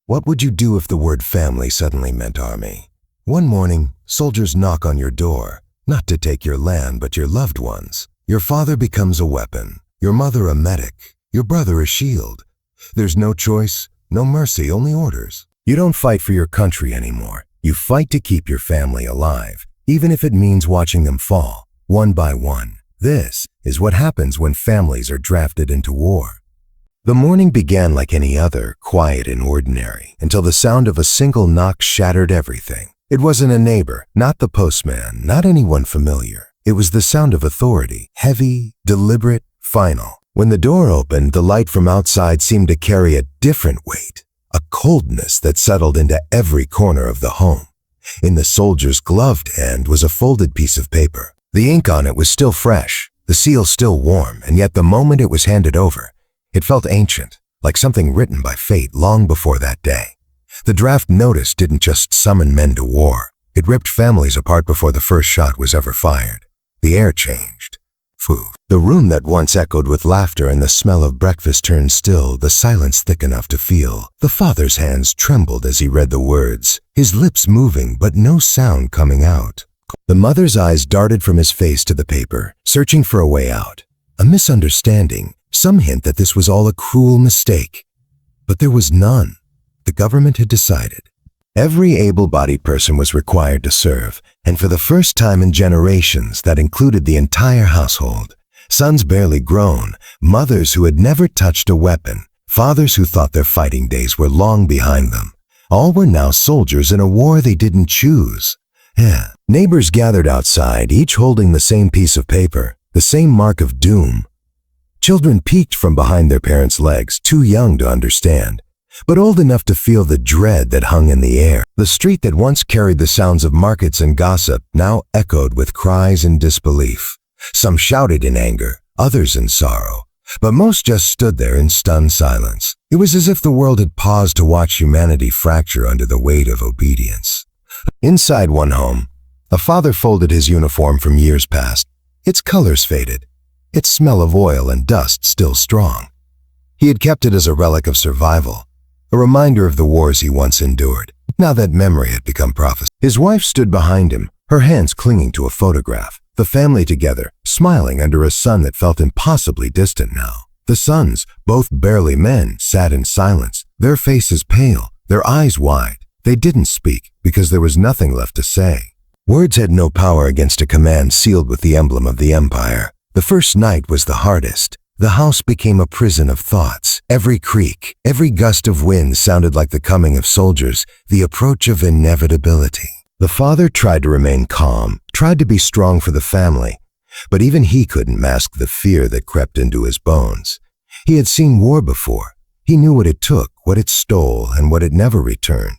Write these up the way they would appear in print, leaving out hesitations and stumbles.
What would you do if the word family suddenly meant army? One morning, soldiers knock on your door, not to take your land but your loved ones. Your father becomes a weapon, your mother a medic, your brother a shield. There's no choice, no mercy, only orders. You don't fight for your country anymore. You fight to keep your family alive, even if it means watching them fall, one by one. This is what happens when families are drafted into war. The morning began like any other, quiet and ordinary, until the sound of a single knock shattered everything. It wasn't a neighbor, not the postman, not anyone familiar. It was the sound of authority, heavy, deliberate, final. When the door opened, the light from outside seemed to carry a different weight, a coldness that settled into every corner of the home. In the soldier's gloved hand was a folded piece of paper. The ink on it was still fresh, the seal still warm, and yet the moment it was handed over, it felt ancient, like something written by fate long before that day. The draft notice didn't just summon men to war. It ripped families apart before the first shot was ever fired. The air changed. Food. The room that once echoed with laughter and the smell of breakfast turned still, the silence thick enough to feel. The father's hands trembled as he read the words, his lips moving but no sound coming out. The mother's eyes darted from his face to the paper, searching for a way out. A misunderstanding, some hint that this was all a cruel mistake. But there was none. The government had decided. Every able-bodied person was required to serve, and for the first time in generations that included the entire household. Sons barely grown, mothers who had never touched a weapon, fathers who thought their fighting days were long behind them. All were now soldiers in a war they didn't choose. Neighbors gathered outside, each holding the same piece of paper, the same mark of doom. Children peeked from behind their parents' legs, too young to understand, but old enough to feel the dread that hung in the air. The street that once carried the sounds of markets and gossip now echoed with cries and disbelief. Some shouted in anger, others in sorrow, but most just stood there in stunned silence. It was as if the world had paused to watch humanity fracture under the weight of obedience. Inside one home, a father folded his uniform from years past. Its colors faded, its smell of oil and dust still strong. He had kept it as a relic of survival, a reminder of the wars he once endured, now that memory had become prophecy. His wife stood behind him, her hands clinging to a photograph, the family together, smiling under a sun that felt impossibly distant now. The sons, both barely men, sat in silence, their faces pale, their eyes wide. They didn't speak because there was nothing left to say. Words had no power against a command sealed with the emblem of the Empire. The first night was the hardest. The house became a prison of thoughts. Every creak, every gust of wind sounded like the coming of soldiers, the approach of inevitability. The father tried to remain calm, tried to be strong for the family, but even he couldn't mask the fear that crept into his bones. He had seen war before. He knew what it took, what it stole, and what it never returned.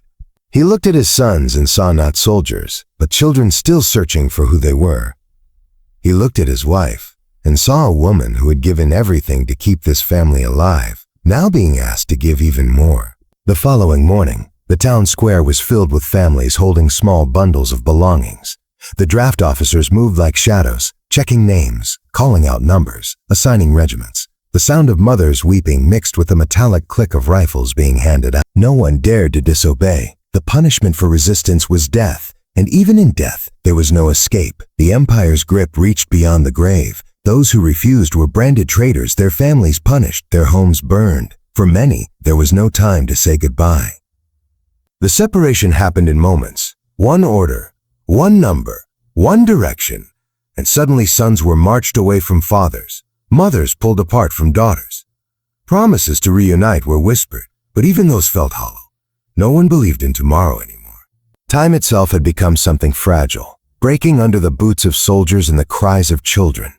He looked at his sons and saw not soldiers, but children still searching for who they were. He looked at his wife and saw a woman who had given everything to keep this family alive, now being asked to give even more. The following morning, the town square was filled with families holding small bundles of belongings. The draft officers moved like shadows, checking names, calling out numbers, assigning regiments. The sound of mothers weeping mixed with the metallic click of rifles being handed out. No one dared to disobey. The punishment for resistance was death, and even in death, there was no escape. The Empire's grip reached beyond the grave. Those who refused were branded traitors, their families punished, their homes burned. For many, there was no time to say goodbye. The separation happened in moments. One order, one number, one direction, and suddenly sons were marched away from fathers, mothers pulled apart from daughters. Promises to reunite were whispered, but even those felt hollow. No one believed in tomorrow anymore. Time itself had become something fragile, breaking under the boots of soldiers and the cries of children.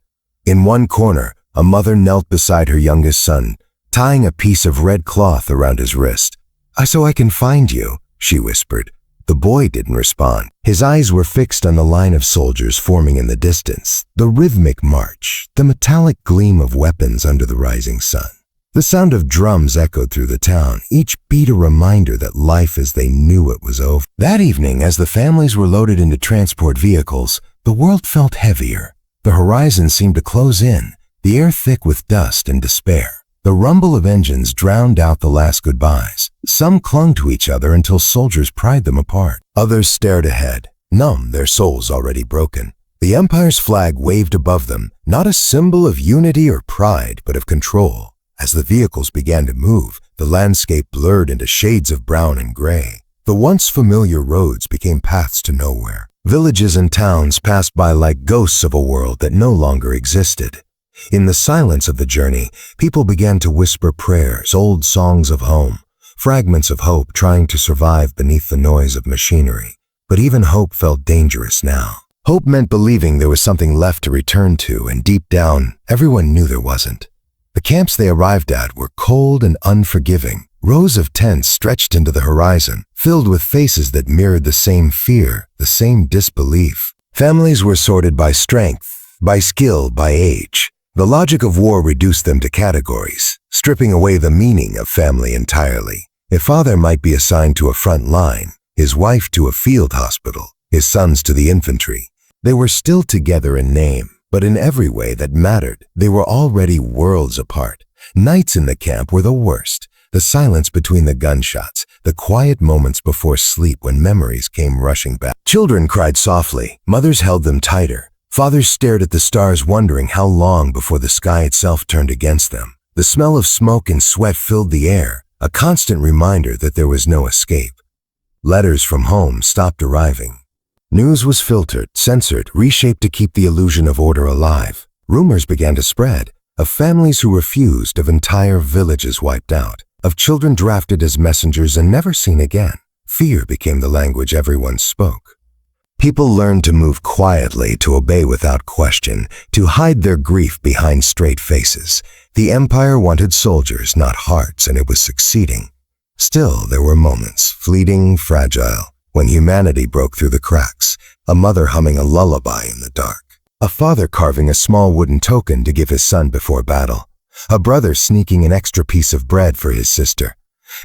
In one corner, a mother knelt beside her youngest son, tying a piece of red cloth around his wrist. "So I can find you," she whispered. The boy didn't respond. His eyes were fixed on the line of soldiers forming in the distance, the rhythmic march, the metallic gleam of weapons under the rising sun. The sound of drums echoed through the town, each beat a reminder that life as they knew it was over. That evening, as the families were loaded into transport vehicles, the world felt heavier. The horizon seemed to close in, the air thick with dust and despair. The rumble of engines drowned out the last goodbyes. Some clung to each other until soldiers pried them apart. Others stared ahead, numb, their souls already broken. The Empire's flag waved above them, not a symbol of unity or pride, but of control. As the vehicles began to move, the landscape blurred into shades of brown and gray. The once familiar roads became paths to nowhere. Villages and towns passed by like ghosts of a world that no longer existed. In the silence of the journey, people began to whisper prayers, old songs of home, fragments of hope trying to survive beneath the noise of machinery. But even hope felt dangerous now. Hope meant believing there was something left to return to, and deep down, everyone knew there wasn't. The camps they arrived at were cold and unforgiving. Rows of tents stretched into the horizon, filled with faces that mirrored the same fear, the same disbelief. Families were sorted by strength, by skill, by age. The logic of war reduced them to categories, stripping away the meaning of family entirely. A father might be assigned to a front line, his wife to a field hospital, his sons to the infantry. They were still together in name, but in every way that mattered, they were already worlds apart. Nights in the camp were the worst. The silence between the gunshots, the quiet moments before sleep when memories came rushing back. Children cried softly, mothers held them tighter. Fathers stared at the stars wondering how long before the sky itself turned against them. The smell of smoke and sweat filled the air, a constant reminder that there was no escape. Letters from home stopped arriving. News was filtered, censored, reshaped to keep the illusion of order alive. Rumors began to spread, of families who refused, of entire villages wiped out, of children drafted as messengers and never seen again. Fear became the language everyone spoke. People learned to move quietly, to obey without question, to hide their grief behind straight faces. The Empire wanted soldiers, not hearts, and it was succeeding. Still, there were moments, fleeting, fragile, when humanity broke through the cracks, a mother humming a lullaby in the dark, a father carving a small wooden token to give his son before battle, a brother sneaking an extra piece of bread for his sister.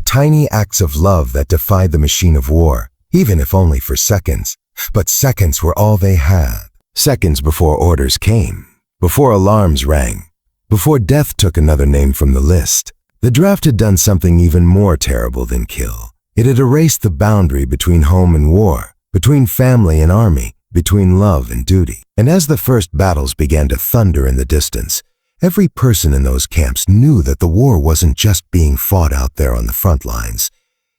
Tiny acts of love that defied the machine of war, even if only for seconds. But seconds were all they had. Seconds before orders came, before alarms rang, before death took another name from the list. The draft had done something even more terrible than kill. It had erased the boundary between home and war, between family and army, between love and duty. And as the first battles began to thunder in the distance, every person in those camps knew that the war wasn't just being fought out there on the front lines.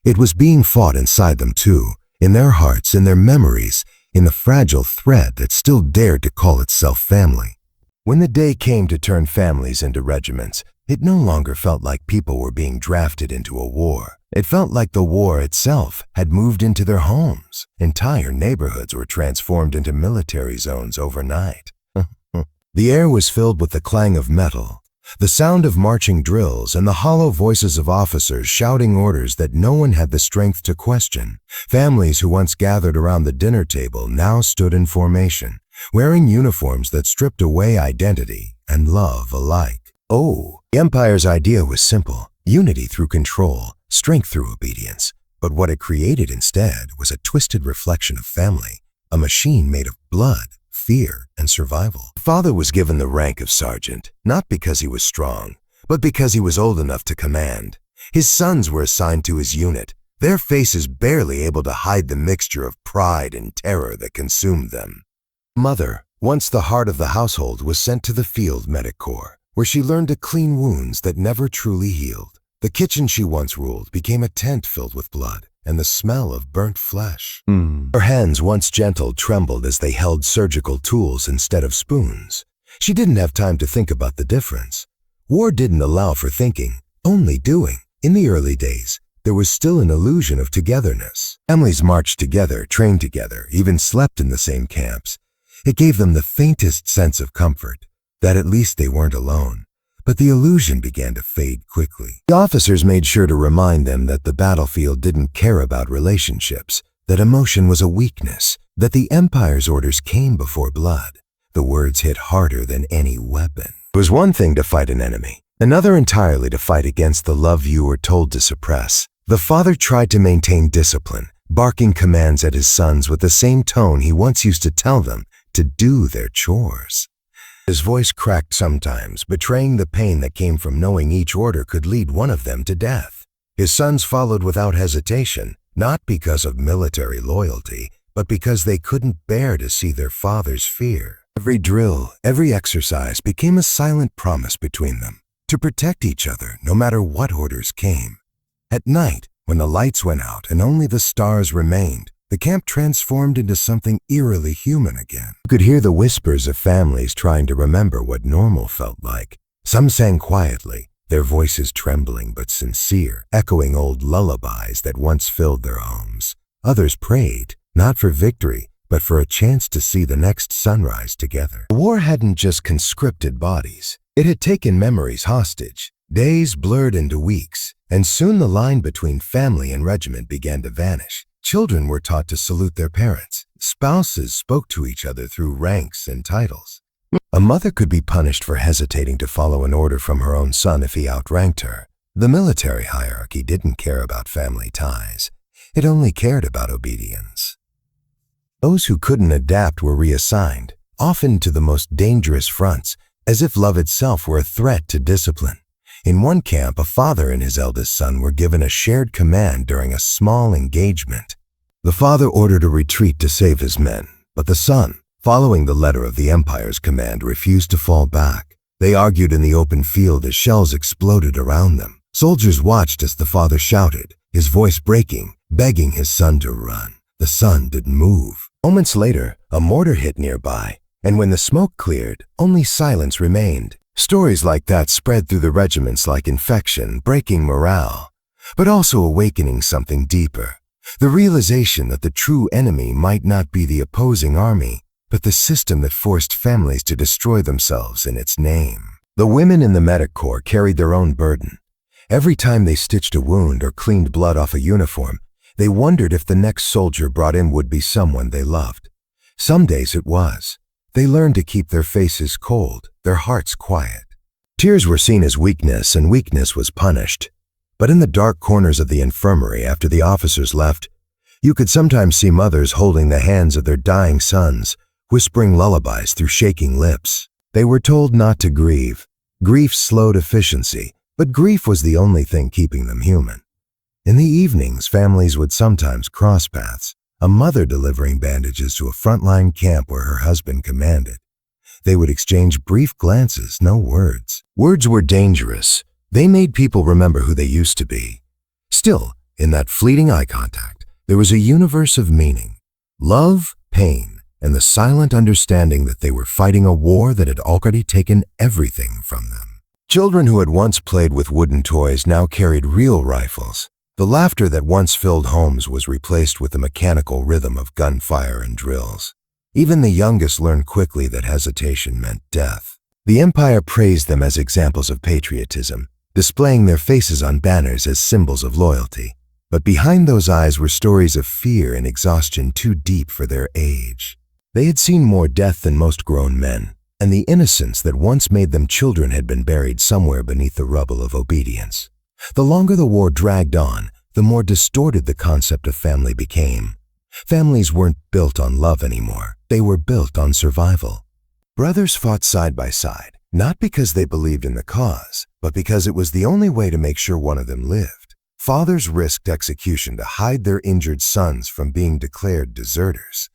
It was being fought inside them too, in their hearts, in their memories, in the fragile thread that still dared to call itself family. When the day came to turn families into regiments, it no longer felt like people were being drafted into a war. It felt like the war itself had moved into their homes. Entire neighborhoods were transformed into military zones overnight. The air was filled with the clang of metal, the sound of marching drills, and the hollow voices of officers shouting orders that no one had the strength to question. Families who once gathered around the dinner table now stood in formation, wearing uniforms that stripped away identity and love alike. Oh, the Empire's idea was simple: unity through control, strength through obedience. But what it created instead was a twisted reflection of family, a machine made of blood, fear, and survival. Father was given the rank of sergeant, not because he was strong, but because he was old enough to command. His sons were assigned to his unit, their faces barely able to hide the mixture of pride and terror that consumed them. Mother, once the heart of the household, was sent to the field medic corps, where she learned to clean wounds that never truly healed. The kitchen she once ruled became a tent filled with blood and the smell of burnt flesh. Her hands, once gentle, trembled as they held surgical tools instead of spoons. She didn't have time to think about the difference. War didn't allow for thinking, only doing. In the early days, there was still an illusion of togetherness. Families marched together, trained together, even slept in the same camps. It gave them the faintest sense of comfort, that at least they weren't alone. But the illusion began to fade quickly. The officers made sure to remind them that the battlefield didn't care about relationships, that emotion was a weakness, that the Empire's orders came before blood. The words hit harder than any weapon. It was one thing to fight an enemy, another entirely to fight against the love you were told to suppress. The father tried to maintain discipline, barking commands at his sons with the same tone he once used to tell them to do their chores. His voice cracked sometimes, betraying the pain that came from knowing each order could lead one of them to death. His sons followed without hesitation, not because of military loyalty, but because they couldn't bear to see their father's fear. Every drill, every exercise became a silent promise between them, to protect each other no matter what orders came. At night, when the lights went out and only the stars remained, the camp transformed into something eerily human again. You could hear the whispers of families trying to remember what normal felt like. Some sang quietly, their voices trembling but sincere, echoing old lullabies that once filled their homes. Others prayed, not for victory, but for a chance to see the next sunrise together. The war hadn't just conscripted bodies. It had taken memories hostage. Days blurred into weeks, and soon the line between family and regiment began to vanish. Children were taught to salute their parents. Spouses spoke to each other through ranks and titles. A mother could be punished for hesitating to follow an order from her own son if he outranked her. The military hierarchy didn't care about family ties. It only cared about obedience. Those who couldn't adapt were reassigned, often to the most dangerous fronts, as if love itself were a threat to discipline. In one camp, a father and his eldest son were given a shared command during a small engagement. The father ordered a retreat to save his men, but the son, following the letter of the Empire's command, refused to fall back. They argued in the open field as shells exploded around them. Soldiers watched as the father shouted, his voice breaking, begging his son to run. The son didn't move. Moments later, a mortar hit nearby, and when the smoke cleared, only silence remained. Stories like that spread through the regiments like infection, breaking morale, but also awakening something deeper. The realization that the true enemy might not be the opposing army, but the system that forced families to destroy themselves in its name. The women in the medic corps carried their own burden. Every time they stitched a wound or cleaned blood off a uniform, they wondered if the next soldier brought in would be someone they loved. Some days it was. They learned to keep their faces cold, their hearts quiet. Tears were seen as weakness, and weakness was punished. But in the dark corners of the infirmary after the officers left, you could sometimes see mothers holding the hands of their dying sons, whispering lullabies through shaking lips. They were told not to grieve. Grief slowed efficiency, but grief was the only thing keeping them human. In the evenings, families would sometimes cross paths, a mother delivering bandages to a frontline camp where her husband commanded. They would exchange brief glances, no words. Words were dangerous. They made people remember who they used to be. Still, in that fleeting eye contact, there was a universe of meaning. Love, pain, and the silent understanding that they were fighting a war that had already taken everything from them. Children who had once played with wooden toys now carried real rifles. The laughter that once filled homes was replaced with the mechanical rhythm of gunfire and drills. Even the youngest learned quickly that hesitation meant death. The Empire praised them as examples of patriotism, displaying their faces on banners as symbols of loyalty. But behind those eyes were stories of fear and exhaustion too deep for their age. They had seen more death than most grown men, and the innocence that once made them children had been buried somewhere beneath the rubble of obedience. The longer the war dragged on, the more distorted the concept of family became. Families weren't built on love anymore. They were built on survival. Brothers fought side by side, not because they believed in the cause, but because it was the only way to make sure one of them lived. Fathers risked execution to hide their injured sons from being declared deserters.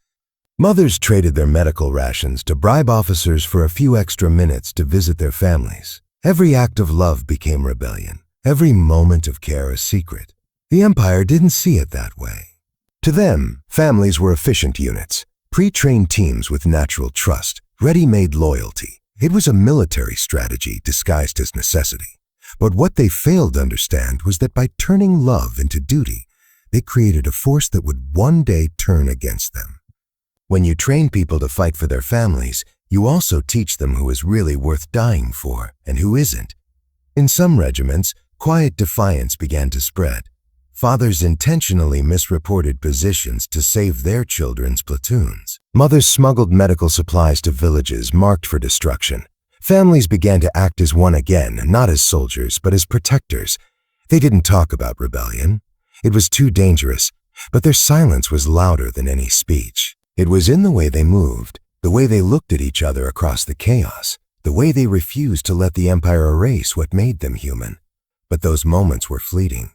Mothers traded their medical rations to bribe officers for a few extra minutes to visit their families. Every act of love became rebellion. Every moment of care a secret. The Empire didn't see it that way. To them, families were efficient units, pre-trained teams with natural trust, ready-made loyalty. It was a military strategy disguised as necessity. But what they failed to understand was that by turning love into duty, they created a force that would one day turn against them. When you train people to fight for their families, you also teach them who is really worth dying for and who isn't. In some regiments, quiet defiance began to spread. Fathers intentionally misreported positions to save their children's platoons. Mothers smuggled medical supplies to villages marked for destruction. Families began to act as one again, not as soldiers, but as protectors. They didn't talk about rebellion. It was too dangerous, but their silence was louder than any speech. It was in the way they moved, the way they looked at each other across the chaos, the way they refused to let the Empire erase what made them human. But those moments were fleeting.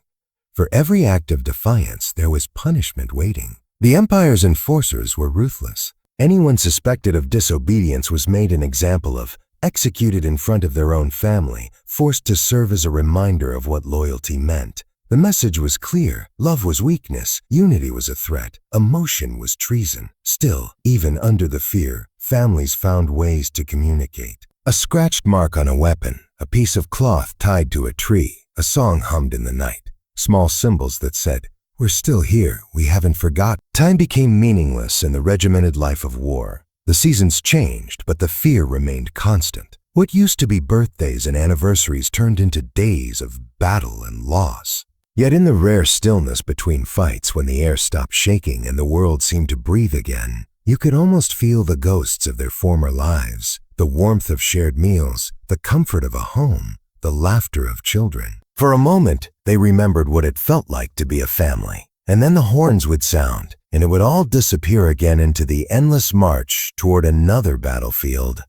For every act of defiance, there was punishment waiting. The Empire's enforcers were ruthless. Anyone suspected of disobedience was made an example of, executed in front of their own family, forced to serve as a reminder of what loyalty meant. The message was clear. Love was weakness, unity was a threat, emotion was treason. Still, even under the fear, families found ways to communicate. A scratched mark on a weapon, a piece of cloth tied to a tree, a song hummed in the night. Small symbols that said, "We're still here, we haven't forgotten." Time became meaningless in the regimented life of war. The seasons changed, but the fear remained constant. What used to be birthdays and anniversaries turned into days of battle and loss. Yet in the rare stillness between fights, when the air stopped shaking and the world seemed to breathe again, you could almost feel the ghosts of their former lives, the warmth of shared meals, the comfort of a home, the laughter of children. For a moment, they remembered what it felt like to be a family. And then the horns would sound, and it would all disappear again into the endless march toward another battlefield.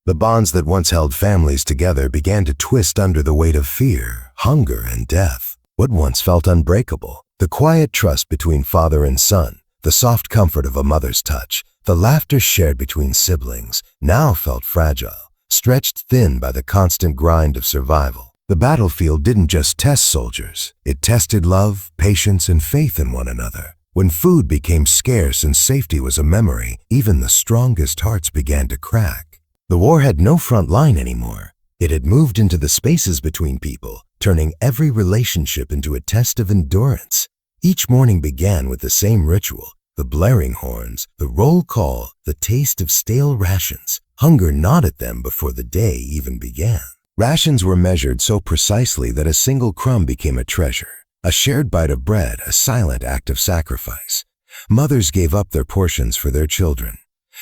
The bonds that once held families together began to twist under the weight of fear, hunger, and death. What once felt unbreakable, the quiet trust between father and son, the soft comfort of a mother's touch, the laughter shared between siblings, now felt fragile, stretched thin by the constant grind of survival. The battlefield didn't just test soldiers, it tested love, patience, and faith in one another. When food became scarce and safety was a memory, even the strongest hearts began to crack. The war had no front line anymore. It had moved into the spaces between people, turning every relationship into a test of endurance. Each morning began with the same ritual, the blaring horns, the roll call, the taste of stale rations. Hunger gnawed at them before the day even began. Rations were measured so precisely that a single crumb became a treasure. A shared bite of bread, a silent act of sacrifice. Mothers gave up their portions for their children.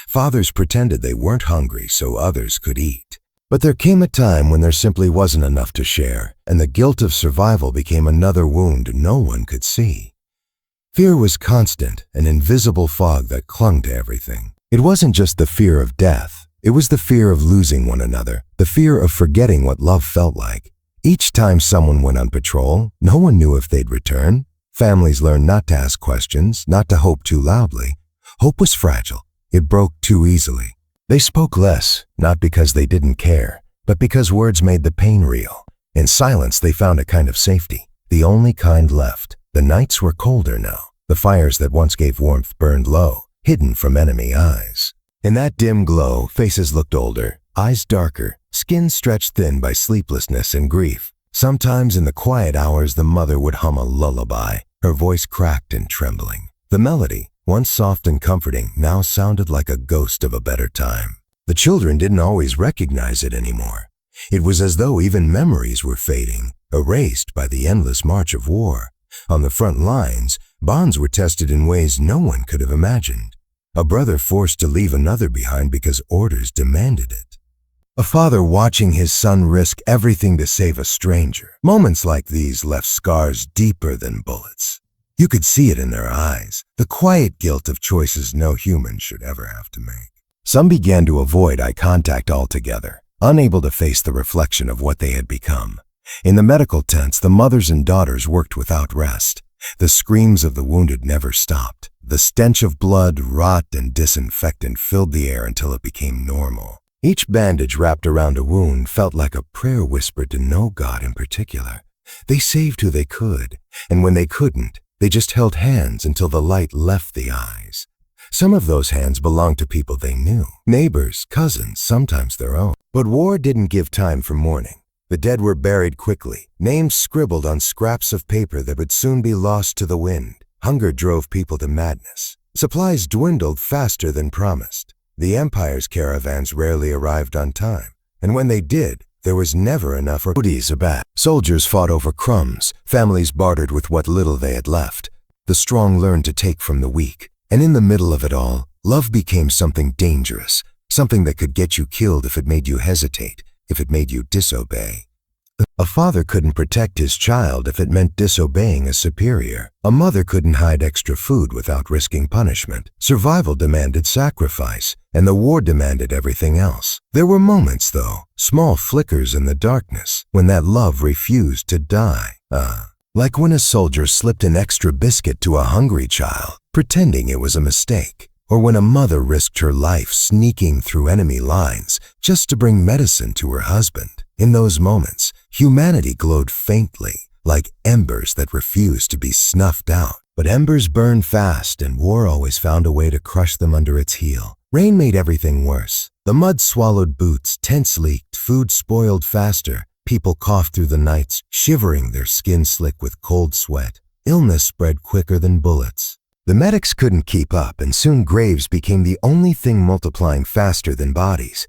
Fathers pretended they weren't hungry so others could eat. But there came a time when there simply wasn't enough to share, and the guilt of survival became another wound no one could see. Fear was constant, an invisible fog that clung to everything. It wasn't just the fear of death. It was the fear of losing one another, the fear of forgetting what love felt like. Each time someone went on patrol, no one knew if they'd return. Families learned not to ask questions, not to hope too loudly. Hope was fragile. It broke too easily. They spoke less, not because they didn't care, but because words made the pain real. In silence, they found a kind of safety, the only kind left. The nights were colder now. The fires that once gave warmth burned low, hidden from enemy eyes. In that dim glow, faces looked older, eyes darker, skin stretched thin by sleeplessness and grief. Sometimes in the quiet hours, the mother would hum a lullaby, her voice cracked and trembling. The melody, once soft and comforting, now sounded like a ghost of a better time. The children didn't always recognize it anymore. It was as though even memories were fading, erased by the endless march of war. On the front lines, bonds were tested in ways no one could have imagined. A brother forced to leave another behind because orders demanded it. A father watching his son risk everything to save a stranger. Moments like these left scars deeper than bullets. You could see it in their eyes, the quiet guilt of choices no human should ever have to make. Some began to avoid eye contact altogether, unable to face the reflection of what they had become. In the medical tents, the mothers and daughters worked without rest. The screams of the wounded never stopped. The stench of blood, rot, and disinfectant filled the air until it became normal. Each bandage wrapped around a wound felt like a prayer whispered to no god in particular. They saved who they could, and when they couldn't, they just held hands until the light left the eyes. Some of those hands belonged to people they knew, neighbors, cousins, sometimes their own. But war didn't give time for mourning. The dead were buried quickly, names scribbled on scraps of paper that would soon be lost to the wind. Hunger drove people to madness. Supplies dwindled faster than promised. The Empire's caravans rarely arrived on time, and when they did, there was never enough goodies or bad. Soldiers fought over crumbs, families bartered with what little they had left. The strong learned to take from the weak, and in the middle of it all, love became something dangerous, something that could get you killed if it made you hesitate, if it made you disobey. A father couldn't protect his child if it meant disobeying a superior. A mother couldn't hide extra food without risking punishment. Survival demanded sacrifice, and the war demanded everything else. There were moments, though, small flickers in the darkness, when that love refused to die. Like when a soldier slipped an extra biscuit to a hungry child, pretending it was a mistake. Or when a mother risked her life sneaking through enemy lines just to bring medicine to her husband. In those moments, humanity glowed faintly, like embers that refused to be snuffed out. But embers burn fast, and war always found a way to crush them under its heel. Rain made everything worse. The mud swallowed boots, tents leaked, food spoiled faster. People coughed through the nights, shivering, their skin slick with cold sweat. Illness spread quicker than bullets. The medics couldn't keep up, and soon graves became the only thing multiplying faster than bodies.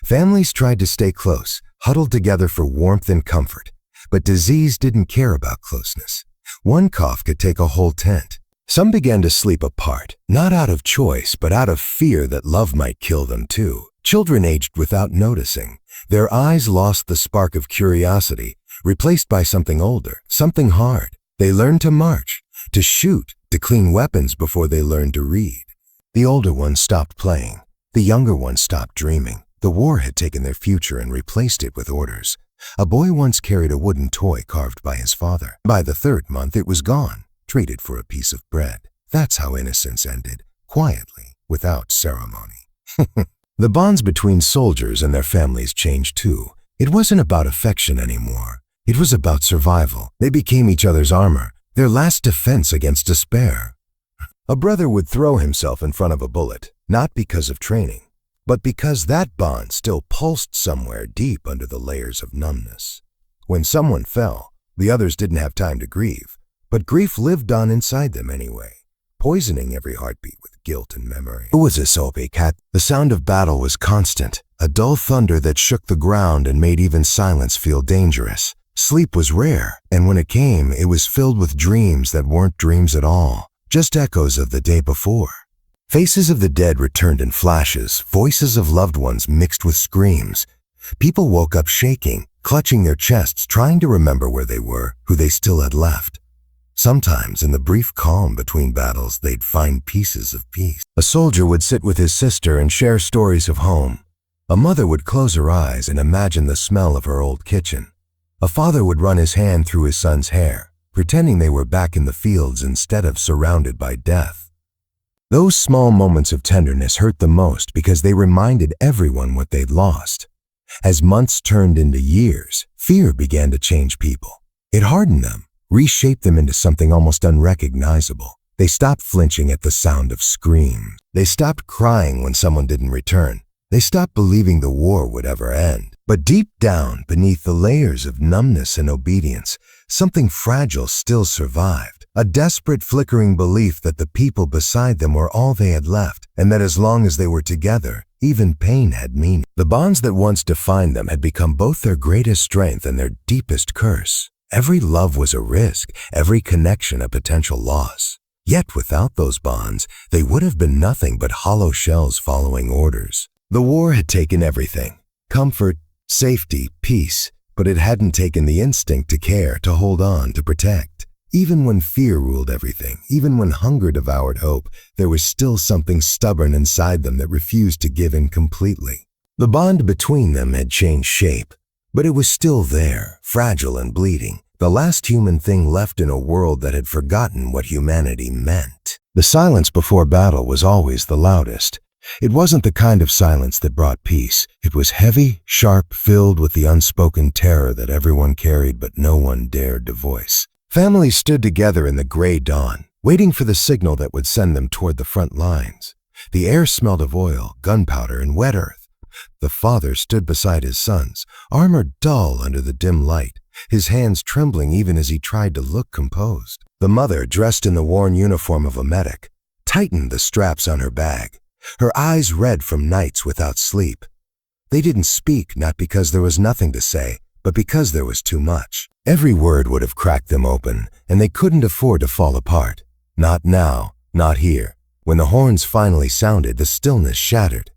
Families tried to stay close, huddled together for warmth and comfort, but disease didn't care about closeness. One cough could take a whole tent. Some began to sleep apart, not out of choice, but out of fear that love might kill them too. Children aged without noticing. Their eyes lost the spark of curiosity, replaced by something older, something hard. They learned to march, to shoot, to clean weapons before they learned to read. The older ones stopped playing. The younger ones stopped dreaming. The war had taken their future and replaced it with orders. A boy once carried a wooden toy carved by his father. By the third month, it was gone, traded for a piece of bread. That's how innocence ended, quietly, without ceremony. The bonds between soldiers and their families changed too. It wasn't about affection anymore. It was about survival. They became each other's armor, their last defense against despair. A brother would throw himself in front of a bullet, not because of training, but because that bond still pulsed somewhere deep under the layers of numbness. When someone fell, the others didn't have time to grieve, but grief lived on inside them anyway, poisoning every heartbeat with guilt and memory. Who was this Opie cat? The sound of battle was constant, a dull thunder that shook the ground and made even silence feel dangerous. Sleep was rare, and when it came, it was filled with dreams that weren't dreams at all, just echoes of the day before. Faces of the dead returned in flashes, voices of loved ones mixed with screams. People woke up shaking, clutching their chests, trying to remember where they were, who they still had left. Sometimes, in the brief calm between battles, they'd find pieces of peace. A soldier would sit with his sister and share stories of home. A mother would close her eyes and imagine the smell of her old kitchen. A father would run his hand through his son's hair, pretending they were back in the fields instead of surrounded by death. Those small moments of tenderness hurt the most because they reminded everyone what they'd lost. As months turned into years, fear began to change people. It hardened them, reshaped them into something almost unrecognizable. They stopped flinching at the sound of screams. They stopped crying when someone didn't return. They stopped believing the war would ever end. But deep down, beneath the layers of numbness and obedience, something fragile still survived. A desperate flickering belief that the people beside them were all they had left, and that as long as they were together, even pain had meaning. The bonds that once defined them had become both their greatest strength and their deepest curse. Every love was a risk, every connection a potential loss. Yet without those bonds, they would have been nothing but hollow shells following orders. The war had taken everything: comfort, safety, peace, but it hadn't taken the instinct to care, to hold on, to protect. Even when fear ruled everything, even when hunger devoured hope, there was still something stubborn inside them that refused to give in completely. The bond between them had changed shape, but it was still there, fragile and bleeding, the last human thing left in a world that had forgotten what humanity meant. The silence before battle was always the loudest. It wasn't the kind of silence that brought peace. It was heavy, sharp, filled with the unspoken terror that everyone carried but no one dared to voice. Families stood together in the gray dawn, waiting for the signal that would send them toward the front lines. The air smelled of oil, gunpowder, and wet earth. The father stood beside his sons, armor dull under the dim light, his hands trembling even as he tried to look composed. The mother, dressed in the worn uniform of a medic, tightened the straps on her bag, her eyes red from nights without sleep. They didn't speak, not because there was nothing to say, but because there was too much. Every word would have cracked them open, and they couldn't afford to fall apart. Not now, not here. When the horns finally sounded, the stillness shattered.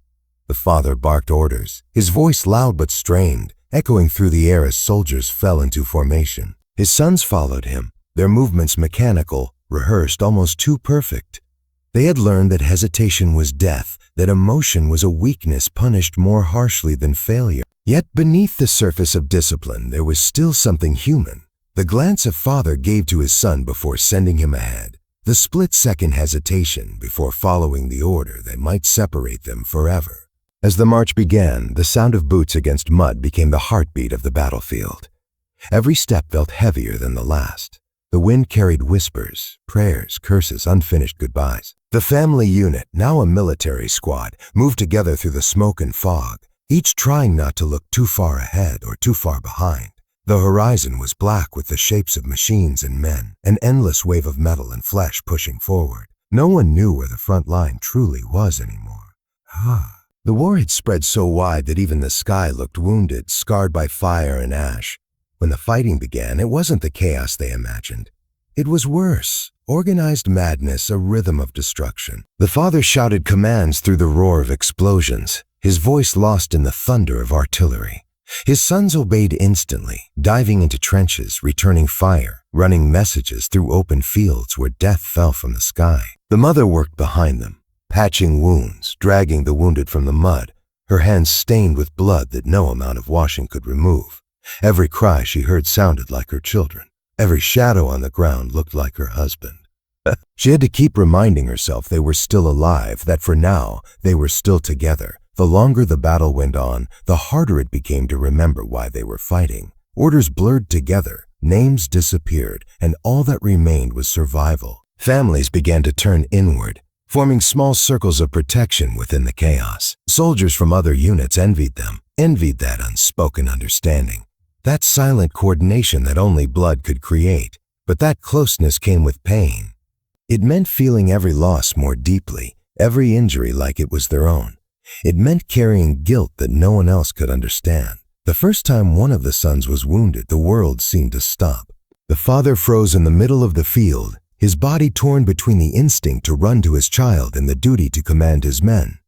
The father barked orders, his voice loud but strained, echoing through the air as soldiers fell into formation. His sons followed him, their movements mechanical, rehearsed, almost too perfect. They had learned that hesitation was death, that emotion was a weakness punished more harshly than failure. Yet beneath the surface of discipline, there was still something human. The glance a father gave to his son before sending him ahead, the split-second hesitation before following the order that might separate them forever. As the march began, the sound of boots against mud became the heartbeat of the battlefield. Every step felt heavier than the last. The wind carried whispers, prayers, curses, unfinished goodbyes. The family unit, now a military squad, moved together through the smoke and fog, each trying not to look too far ahead or too far behind. The horizon was black with the shapes of machines and men, an endless wave of metal and flesh pushing forward. No one knew where the front line truly was anymore. The war had spread so wide that even the sky looked wounded, scarred by fire and ash. When the fighting began, it wasn't the chaos they imagined. It was worse. Organized madness, a rhythm of destruction. The father shouted commands through the roar of explosions, his voice lost in the thunder of artillery. His sons obeyed instantly, diving into trenches, returning fire, running messages through open fields where death fell from the sky. The mother worked behind them, patching wounds, dragging the wounded from the mud, her hands stained with blood that no amount of washing could remove. Every cry she heard sounded like her children. Every shadow on the ground looked like her husband. She had to keep reminding herself they were still alive, that for now they were still together. The longer the battle went on, the harder it became to remember why they were fighting. Orders blurred together, names disappeared, and all that remained was survival. Families began to turn inward, forming small circles of protection within the chaos. Soldiers from other units envied them, envied that unspoken understanding, that silent coordination that only blood could create. But that closeness came with pain. It meant feeling every loss more deeply, every injury like it was their own. It meant carrying guilt that no one else could understand. The first time one of the sons was wounded, the world seemed to stop. The father froze in the middle of the field, his body torn between the instinct to run to his child and the duty to command his men.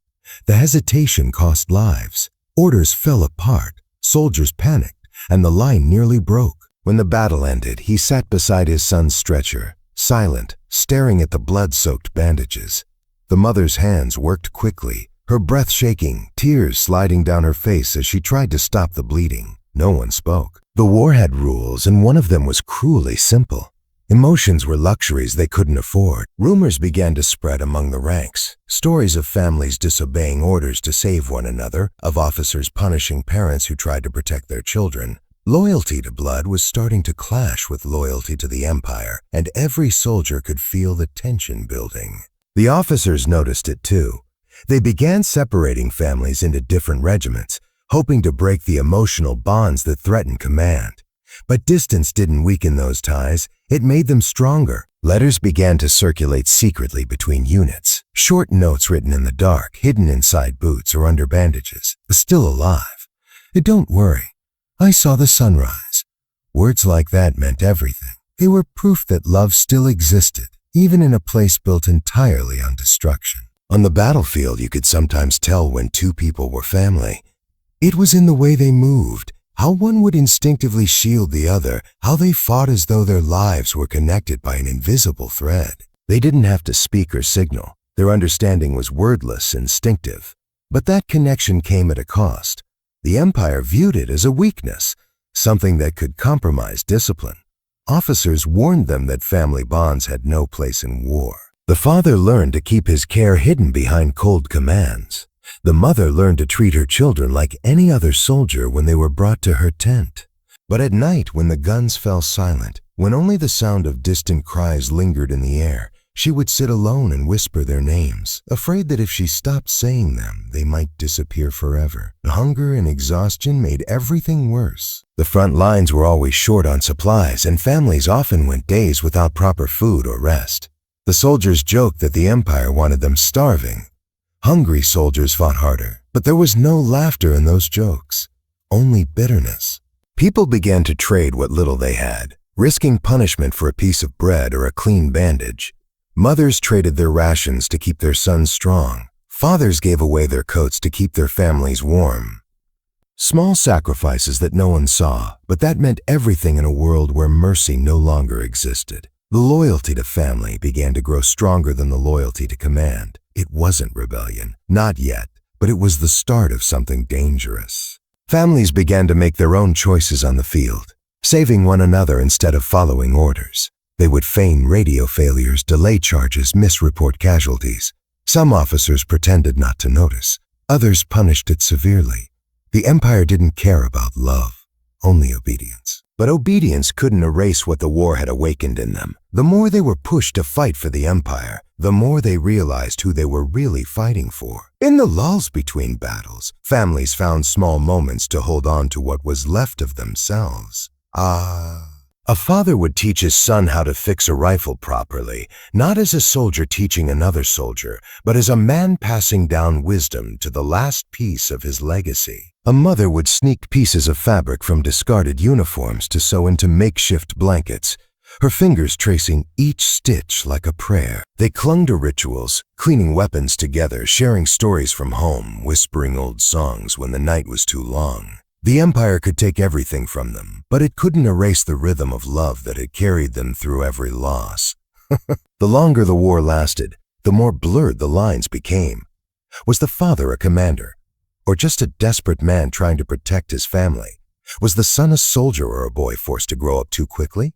The hesitation cost lives. Orders fell apart, soldiers panicked, and the line nearly broke. When the battle ended, he sat beside his son's stretcher, silent, staring at the blood-soaked bandages. The mother's hands worked quickly, her breath shaking, tears sliding down her face as she tried to stop the bleeding. No one spoke. The war had rules, and one of them was cruelly simple. Emotions were luxuries they couldn't afford. Rumors began to spread among the ranks. Stories of families disobeying orders to save one another, of officers punishing parents who tried to protect their children. Loyalty to blood was starting to clash with loyalty to the Empire, and every soldier could feel the tension building. The officers noticed it too. They began separating families into different regiments, hoping to break the emotional bonds that threatened command. But distance didn't weaken those ties, it made them stronger. Letters began to circulate secretly between units, short notes written in the dark, hidden inside boots or under bandages. Still alive. Don't worry. I saw the sunrise. Words like that meant everything. They were proof that love still existed, even in a place built entirely on destruction. On the battlefield, you could sometimes tell when two people were family. It was in the way they moved, how one would instinctively shield the other, how they fought as though their lives were connected by an invisible thread. They didn't have to speak or signal. Their understanding was wordless, instinctive. But that connection came at a cost. The Empire viewed it as a weakness, something that could compromise discipline. Officers warned them that family bonds had no place in war. The father learned to keep his care hidden behind cold commands. The mother learned to treat her children like any other soldier when they were brought to her tent. But at night, when the guns fell silent, when only the sound of distant cries lingered in the air, she would sit alone and whisper their names, afraid that if she stopped saying them, they might disappear forever. Hunger and exhaustion made everything worse. The front lines were always short on supplies, and families often went days without proper food or rest. The soldiers joked that the Empire wanted them starving. Hungry soldiers fought harder, but there was no laughter in those jokes, only bitterness. People began to trade what little they had, risking punishment for a piece of bread or a clean bandage. Mothers traded their rations to keep their sons strong. Fathers gave away their coats to keep their families warm. Small sacrifices that no one saw, but that meant everything in a world where mercy no longer existed. The loyalty to family began to grow stronger than the loyalty to command. It wasn't rebellion, not yet, but it was the start of something dangerous. Families began to make their own choices on the field, saving one another instead of following orders. They would feign radio failures, delay charges, misreport casualties. Some officers pretended not to notice. Others punished it severely. The Empire didn't care about love, only obedience. But obedience couldn't erase what the war had awakened in them. The more they were pushed to fight for the Empire, the more they realized who they were really fighting for. In the lulls between battles, families found small moments to hold on to what was left of themselves. A father would teach his son how to fix a rifle properly, not as a soldier teaching another soldier, but as a man passing down wisdom to the last piece of his legacy. A mother would sneak pieces of fabric from discarded uniforms to sew into makeshift blankets, her fingers tracing each stitch like a prayer. They clung to rituals, cleaning weapons together, sharing stories from home, whispering old songs when the night was too long. The Empire could take everything from them, but it couldn't erase the rhythm of love that had carried them through every loss. The longer the war lasted, the more blurred the lines became. Was the father a commander, or just a desperate man trying to protect his family? Was the son a soldier or a boy forced to grow up too quickly?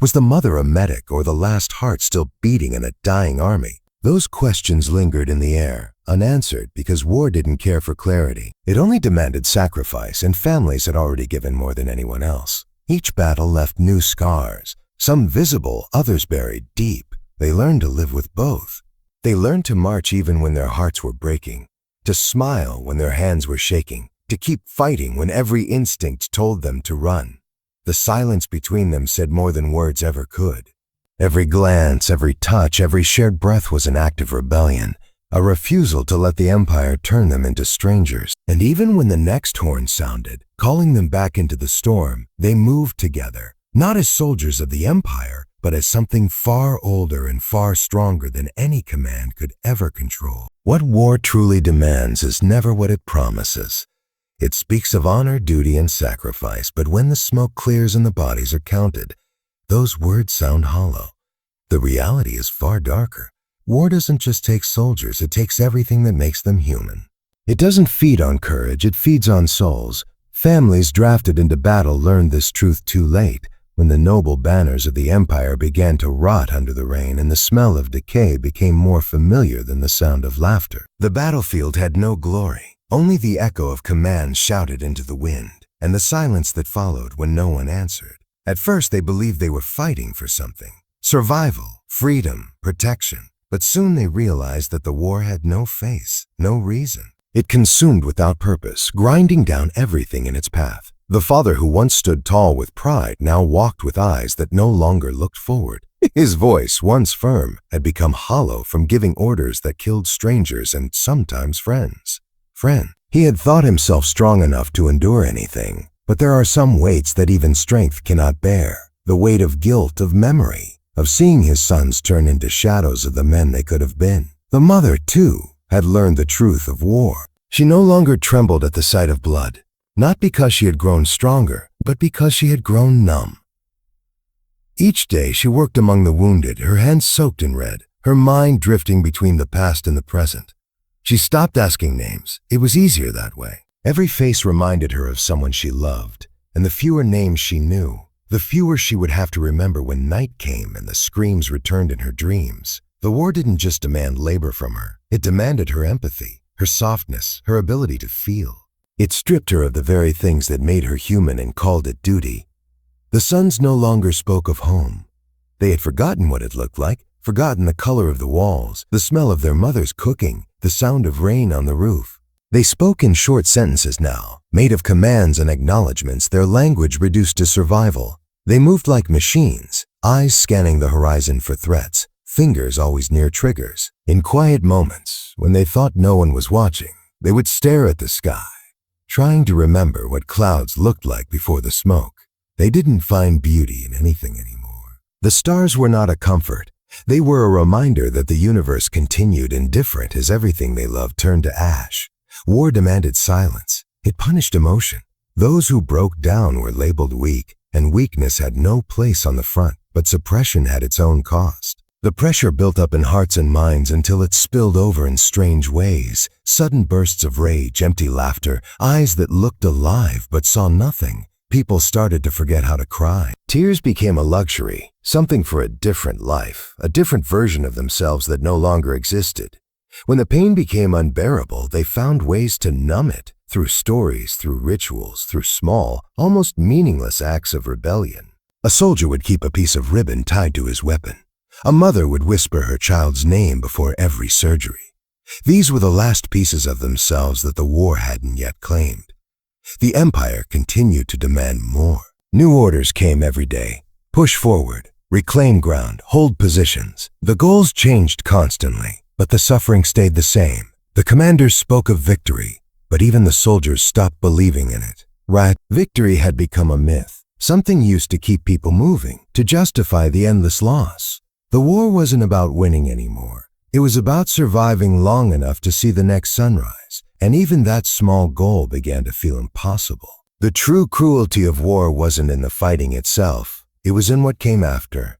Was the mother a medic or the last heart still beating in a dying army? Those questions lingered in the air, unanswered because war didn't care for clarity. It only demanded sacrifice, and families had already given more than anyone else. Each battle left new scars, some visible, others buried deep. They learned to live with both. They learned to march even when their hearts were breaking, to smile when their hands were shaking, to keep fighting when every instinct told them to run. The silence between them said more than words ever could. Every glance, every touch, every shared breath was an act of rebellion, a refusal to let the Empire turn them into strangers. And even when the next horn sounded, calling them back into the storm, they moved together, not as soldiers of the Empire, but as something far older and far stronger than any command could ever control. What war truly demands is never what it promises. It speaks of honor, duty, and sacrifice, but when the smoke clears and the bodies are counted, those words sound hollow. The reality is far darker. War doesn't just take soldiers, it takes everything that makes them human. It doesn't feed on courage, it feeds on souls. Families drafted into battle learned this truth too late, when the noble banners of the Empire began to rot under the rain and the smell of decay became more familiar than the sound of laughter. The battlefield had no glory, only the echo of commands shouted into the wind, and the silence that followed when no one answered. At first they believed they were fighting for something. Survival, freedom, protection. But soon they realized that the war had no face, no reason. It consumed without purpose, grinding down everything in its path. The father who once stood tall with pride now walked with eyes that no longer looked forward. His voice, once firm, had become hollow from giving orders that killed strangers and sometimes friends. He had thought himself strong enough to endure anything, but there are some weights that even strength cannot bear. The weight of guilt, of memory, of seeing his sons turn into shadows of the men they could have been. The mother, too, had learned the truth of war. She no longer trembled at the sight of blood, not because she had grown stronger, but because she had grown numb. Each day she worked among the wounded, her hands soaked in red, her mind drifting between the past and the present. She stopped asking names. It was easier that way. Every face reminded her of someone she loved, and the fewer names she knew, the fewer she would have to remember when night came and the screams returned in her dreams. The war didn't just demand labor from her. It demanded her empathy, her softness, her ability to feel. It stripped her of the very things that made her human and called it duty. The sons no longer spoke of home. They had forgotten what it looked like, forgotten the color of the walls, the smell of their mother's cooking, the sound of rain on the roof. They spoke in short sentences now, made of commands and acknowledgments, their language reduced to survival. They moved like machines, eyes scanning the horizon for threats, fingers always near triggers. In quiet moments, when they thought no one was watching, they would stare at the sky, trying to remember what clouds looked like before the smoke. They didn't find beauty in anything anymore. The stars were not a comfort. They were a reminder that the universe continued indifferent as everything they loved turned to ash. War demanded silence. It punished emotion. Those who broke down were labeled weak, and weakness had no place on the front, but suppression had its own cost. The pressure built up in hearts and minds until it spilled over in strange ways. Sudden bursts of rage, empty laughter, eyes that looked alive but saw nothing. People started to forget how to cry. Tears became a luxury, something for a different life, a different version of themselves that no longer existed. When the pain became unbearable, they found ways to numb it, through stories, through rituals, through small, almost meaningless acts of rebellion. A soldier would keep a piece of ribbon tied to his weapon. A mother would whisper her child's name before every surgery. These were the last pieces of themselves that the war hadn't yet claimed. The Empire continued to demand more. New orders came every day. Push forward, reclaim ground, hold positions. The goals changed constantly, but the suffering stayed the same. The commanders spoke of victory, but even the soldiers stopped believing in it. Victory had become a myth, something used to keep people moving, to justify the endless loss. The war wasn't about winning anymore. It was about surviving long enough to see the next sunrise, and even that small goal began to feel impossible. The true cruelty of war wasn't in the fighting itself, it was in what came after.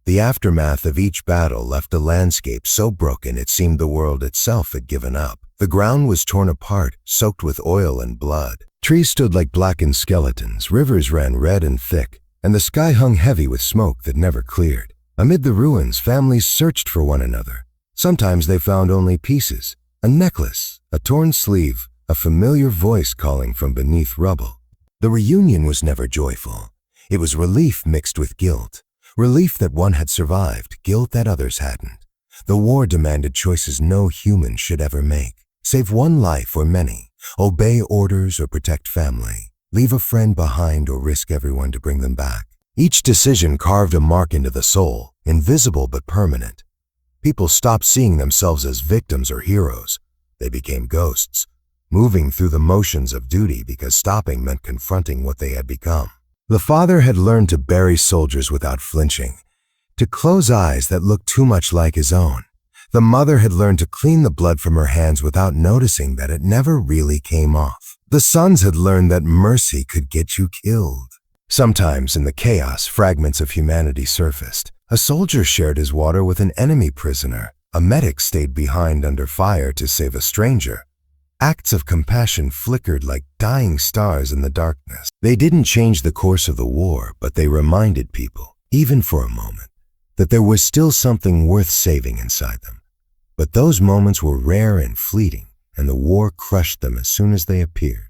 The aftermath of each battle left a landscape so broken it seemed the world itself had given up. The ground was torn apart, soaked with oil and blood. Trees stood like blackened skeletons, rivers ran red and thick, and the sky hung heavy with smoke that never cleared. Amid the ruins, families searched for one another. Sometimes they found only pieces, a necklace, a torn sleeve, a familiar voice calling from beneath rubble. The reunion was never joyful. It was relief mixed with guilt. Relief that one had survived, guilt that others hadn't. The war demanded choices no human should ever make. Save one life or many. Obey orders or protect family. Leave a friend behind or risk everyone to bring them back. Each decision carved a mark into the soul, invisible but permanent. People stopped seeing themselves as victims or heroes. They became ghosts, moving through the motions of duty because stopping meant confronting what they had become. The father had learned to bury soldiers without flinching, to close eyes that looked too much like his own. The mother had learned to clean the blood from her hands without noticing that it never really came off. The sons had learned that mercy could get you killed. Sometimes in the chaos, fragments of humanity surfaced. A soldier shared his water with an enemy prisoner. A medic stayed behind under fire to save a stranger. Acts of compassion flickered like dying stars in the darkness. They didn't change the course of the war, but they reminded people, even for a moment, that there was still something worth saving inside them. But those moments were rare and fleeting, and the war crushed them as soon as they appeared.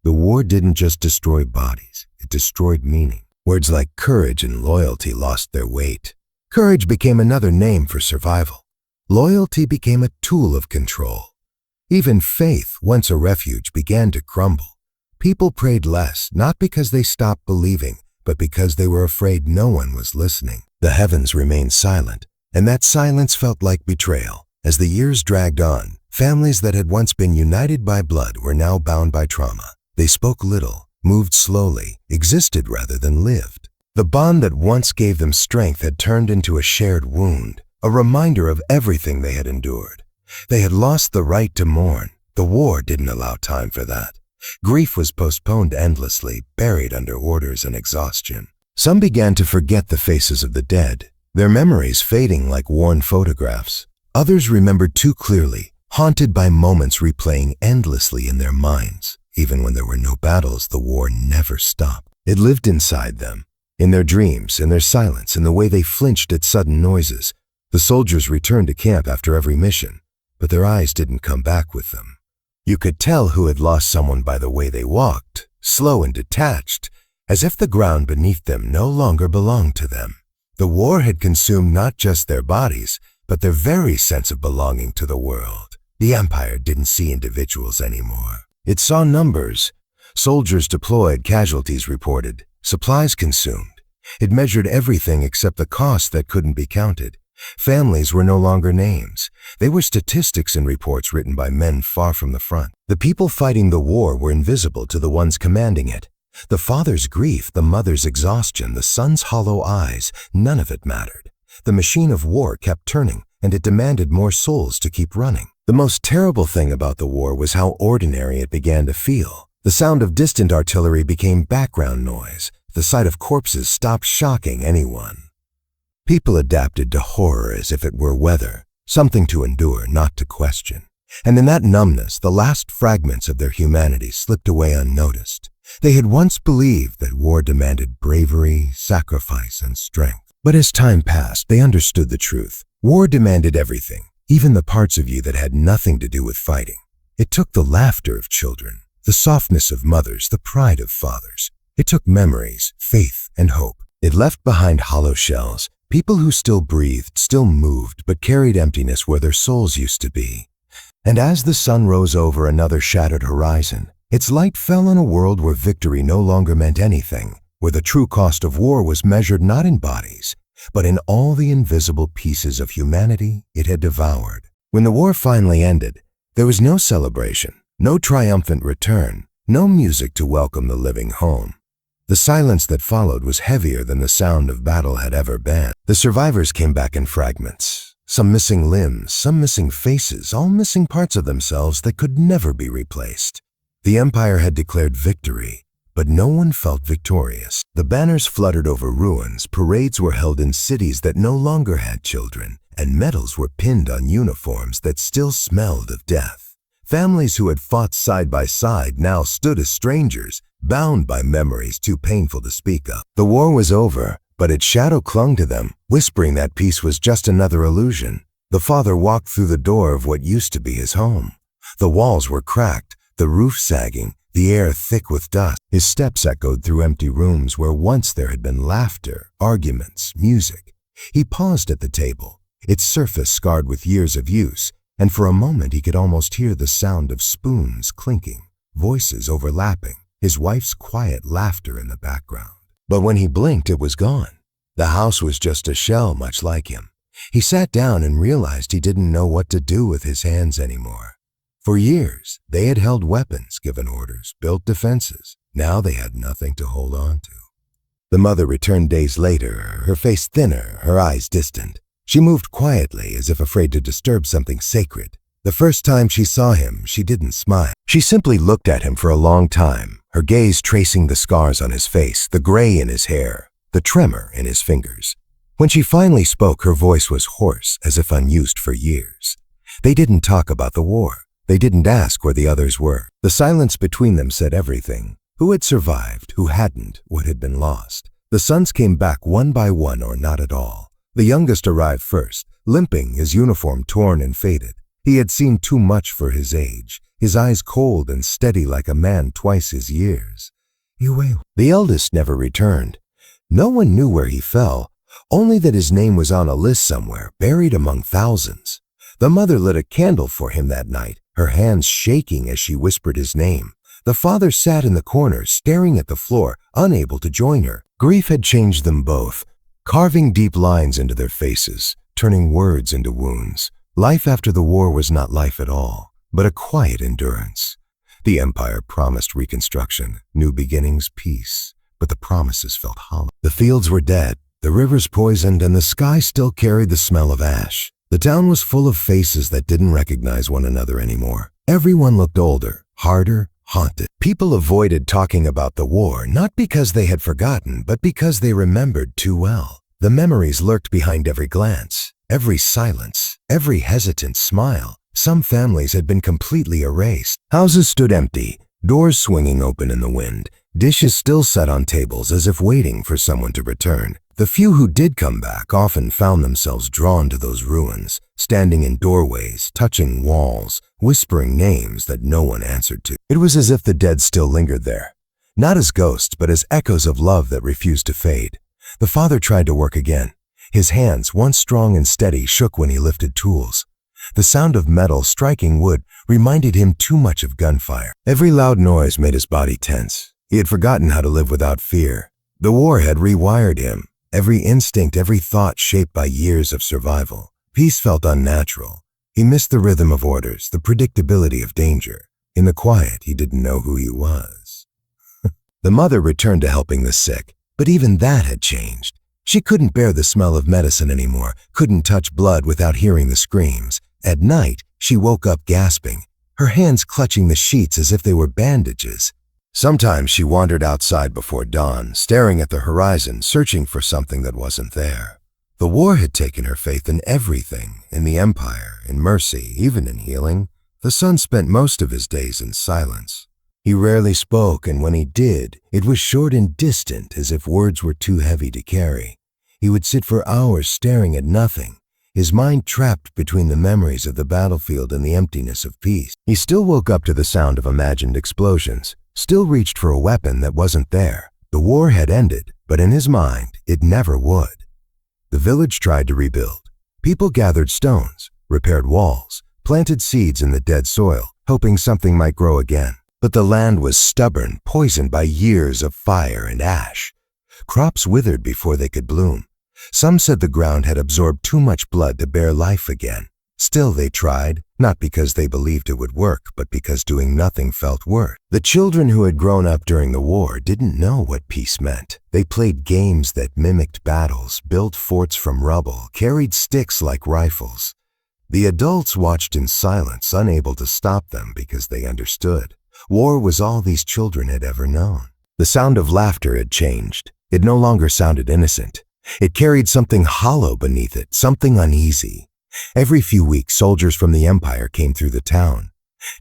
The war didn't just destroy bodies, it destroyed meaning. Words like courage and loyalty lost their weight. Courage became another name for survival. Loyalty became a tool of control. Even faith, once a refuge, began to crumble. People prayed less, not because they stopped believing, but because they were afraid no one was listening. The heavens remained silent, and that silence felt like betrayal. As the years dragged on, families that had once been united by blood were now bound by trauma. They spoke little, moved slowly, existed rather than lived. The bond that once gave them strength had turned into a shared wound, a reminder of everything they had endured. They had lost the right to mourn. The war didn't allow time for that. Grief was postponed endlessly, buried under orders and exhaustion. Some began to forget the faces of the dead, their memories fading like worn photographs. Others remembered too clearly, haunted by moments replaying endlessly in their minds. Even when there were no battles, the war never stopped. It lived inside them, in their dreams, in their silence, in the way they flinched at sudden noises. The soldiers returned to camp after every mission, but their eyes didn't come back with them. You could tell who had lost someone by the way they walked, slow and detached, as if the ground beneath them no longer belonged to them. The war had consumed not just their bodies, but their very sense of belonging to the world. The Empire didn't see individuals anymore. It saw numbers. Soldiers deployed, casualties reported, supplies consumed. It measured everything except the cost that couldn't be counted. Families were no longer names. They were statistics in reports written by men far from the front. The people fighting the war were invisible to the ones commanding it. The father's grief, the mother's exhaustion, the son's hollow eyes, none of it mattered. The machine of war kept turning, and it demanded more souls to keep running. The most terrible thing about the war was how ordinary it began to feel. The sound of distant artillery became background noise. The sight of corpses stopped shocking anyone. People adapted to horror as if it were weather, something to endure, not to question. And in that numbness, the last fragments of their humanity slipped away unnoticed. They had once believed that war demanded bravery, sacrifice, and strength. But as time passed, they understood the truth. War demanded everything, even the parts of you that had nothing to do with fighting. It took the laughter of children, the softness of mothers, the pride of fathers. It took memories, faith, and hope. It left behind hollow shells, people who still breathed, still moved, but carried emptiness where their souls used to be. And as the sun rose over another shattered horizon, its light fell on a world where victory no longer meant anything, where the true cost of war was measured not in bodies, but in all the invisible pieces of humanity it had devoured. When the war finally ended, there was no celebration, no triumphant return, no music to welcome the living home. The silence that followed was heavier than the sound of battle had ever been. The survivors came back in fragments. Some missing limbs, some missing faces, all missing parts of themselves that could never be replaced. The Empire had declared victory, but no one felt victorious. The banners fluttered over ruins, parades were held in cities that no longer had children, and medals were pinned on uniforms that still smelled of death. Families who had fought side by side now stood as strangers, bound by memories too painful to speak of. The war was over, but its shadow clung to them, whispering that peace was just another illusion. The father walked through the door of what used to be his home. The walls were cracked, the roof sagging, the air thick with dust. His steps echoed through empty rooms where once there had been laughter, arguments, music. He paused at the table, its surface scarred with years of use, and for a moment he could almost hear the sound of spoons clinking, voices overlapping, his wife's quiet laughter in the background. But when he blinked, it was gone. The house was just a shell much like him. He sat down and realized he didn't know what to do with his hands anymore. For years, they had held weapons, given orders, built defenses. Now they had nothing to hold on to. The mother returned days later, her face thinner, her eyes distant. She moved quietly, as if afraid to disturb something sacred. The first time she saw him, she didn't smile. She simply looked at him for a long time, her gaze tracing the scars on his face, the gray in his hair, the tremor in his fingers. When she finally spoke, her voice was hoarse, as if unused for years. They didn't talk about the war. They didn't ask where the others were. The silence between them said everything. Who had survived, who hadn't, what had been lost. The sons came back one by one or not at all. The youngest arrived first, limping, his uniform torn and faded. He had seen too much for his age, his eyes cold and steady like a man twice his years. The eldest never returned. No one knew where he fell, only that his name was on a list somewhere, buried among thousands. The mother lit a candle for him that night, her hands shaking as she whispered his name. The father sat in the corner, staring at the floor, unable to join her. Grief had changed them both, carving deep lines into their faces, turning words into wounds. Life after the war was not life at all, but a quiet endurance. The Empire promised reconstruction, new beginnings, peace, but the promises felt hollow. The fields were dead, the rivers poisoned, and the sky still carried the smell of ash. The town was full of faces that didn't recognize one another anymore. Everyone looked older, harder, haunted. People avoided talking about the war, not because they had forgotten, but because they remembered too well. The memories lurked behind every glance, every silence, every hesitant smile. Some families had been completely erased. Houses stood empty, doors swinging open in the wind, dishes still set on tables as if waiting for someone to return. The few who did come back often found themselves drawn to those ruins, standing in doorways, touching walls, whispering names that no one answered to. It was as if the dead still lingered there, not as ghosts, but as echoes of love that refused to fade. The father tried to work again. His hands, once strong and steady, shook when he lifted tools. The sound of metal striking wood reminded him too much of gunfire. Every loud noise made his body tense. He had forgotten how to live without fear. The war had rewired him, every instinct, every thought shaped by years of survival. Peace felt unnatural. He missed the rhythm of orders, the predictability of danger. In the quiet, he didn't know who he was. The mother returned to helping the sick, but even that had changed. She couldn't bear the smell of medicine anymore, couldn't touch blood without hearing the screams. At night, she woke up gasping, her hands clutching the sheets as if they were bandages. Sometimes she wandered outside before dawn, staring at the horizon, searching for something that wasn't there. The war had taken her faith in everything, in the Empire, in mercy, even in healing. The son spent most of his days in silence. He rarely spoke, and when he did, it was short and distant, as if words were too heavy to carry. He would sit for hours staring at nothing, his mind trapped between the memories of the battlefield and the emptiness of peace. He still woke up to the sound of imagined explosions, still reached for a weapon that wasn't there. The war had ended, but in his mind, it never would. The village tried to rebuild. People gathered stones, repaired walls, planted seeds in the dead soil, hoping something might grow again. But the land was stubborn, poisoned by years of fire and ash. Crops withered before they could bloom. Some said the ground had absorbed too much blood to bear life again. Still they tried, not because they believed it would work, but because doing nothing felt worse. The children who had grown up during the war didn't know what peace meant. They played games that mimicked battles, built forts from rubble, carried sticks like rifles. The adults watched in silence, unable to stop them because they understood. War was all these children had ever known. The sound of laughter had changed. It no longer sounded innocent. It carried something hollow beneath it, something uneasy. Every few weeks, soldiers from the Empire came through the town,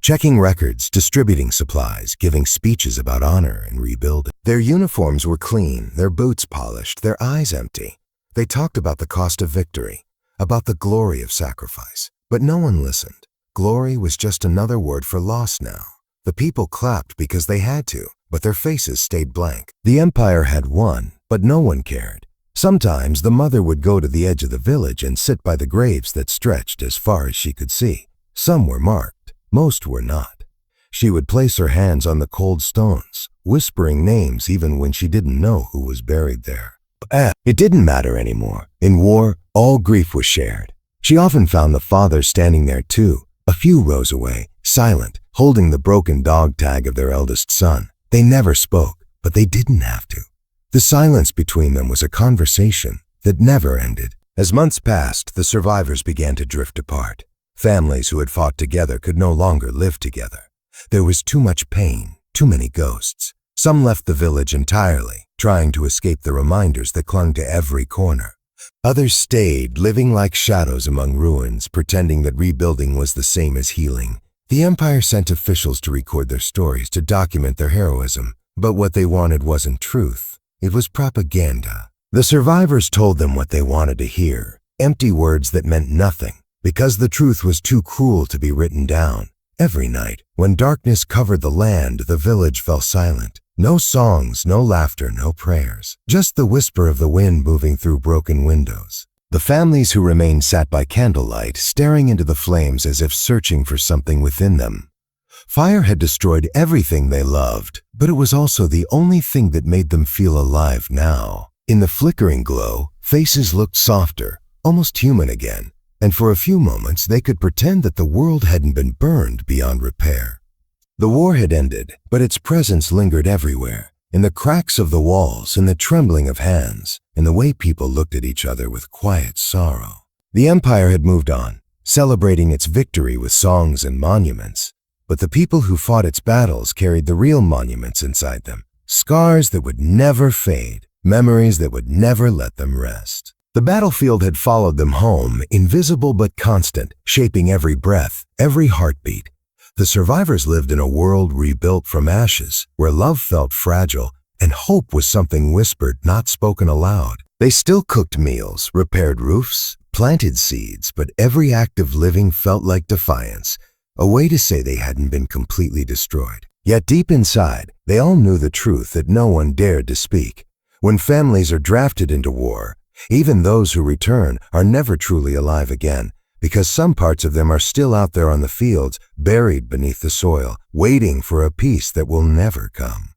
checking records, distributing supplies, giving speeches about honor and rebuilding. Their uniforms were clean, their boots polished, their eyes empty. They talked about the cost of victory, about the glory of sacrifice. But no one listened. Glory was just another word for loss now. The people clapped because they had to, but their faces stayed blank. The Empire had won, but no one cared. Sometimes the mother would go to the edge of the village and sit by the graves that stretched as far as she could see. Some were marked, most were not. She would place her hands on the cold stones, whispering names even when she didn't know who was buried there. It didn't matter anymore. In war, all grief was shared. She often found the father standing there too, a few rows away, silent, holding the broken dog tag of their eldest son. They never spoke, but they didn't have to. The silence between them was a conversation that never ended. As months passed, the survivors began to drift apart. Families who had fought together could no longer live together. There was too much pain, too many ghosts. Some left the village entirely, trying to escape the reminders that clung to every corner. Others stayed, living like shadows among ruins, pretending that rebuilding was the same as healing. The Empire sent officials to record their stories, to document their heroism, but what they wanted wasn't truth. It was propaganda. The survivors told them what they wanted to hear, empty words that meant nothing, because the truth was too cruel to be written down. Every night, when darkness covered the land, the village fell silent. No songs, no laughter, no prayers. Just the whisper of the wind moving through broken windows. The families who remained sat by candlelight, staring into the flames as if searching for something within them. Fire had destroyed everything they loved, but it was also the only thing that made them feel alive now. In the flickering glow, faces looked softer, almost human again, and for a few moments they could pretend that the world hadn't been burned beyond repair. The war had ended, but its presence lingered everywhere, in the cracks of the walls, in the trembling of hands, in the way people looked at each other with quiet sorrow. The Empire had moved on, celebrating its victory with songs and monuments. But the people who fought its battles carried the real monuments inside them, scars that would never fade, memories that would never let them rest. The battlefield had followed them home, invisible but constant, shaping every breath, every heartbeat. The survivors lived in a world rebuilt from ashes, where love felt fragile and hope was something whispered, not spoken aloud. They still cooked meals, repaired roofs, planted seeds, but every act of living felt like defiance, a way to say they hadn't been completely destroyed. Yet deep inside, they all knew the truth that no one dared to speak. When families are drafted into war, even those who return are never truly alive again, because some parts of them are still out there on the fields, buried beneath the soil, waiting for a peace that will never come.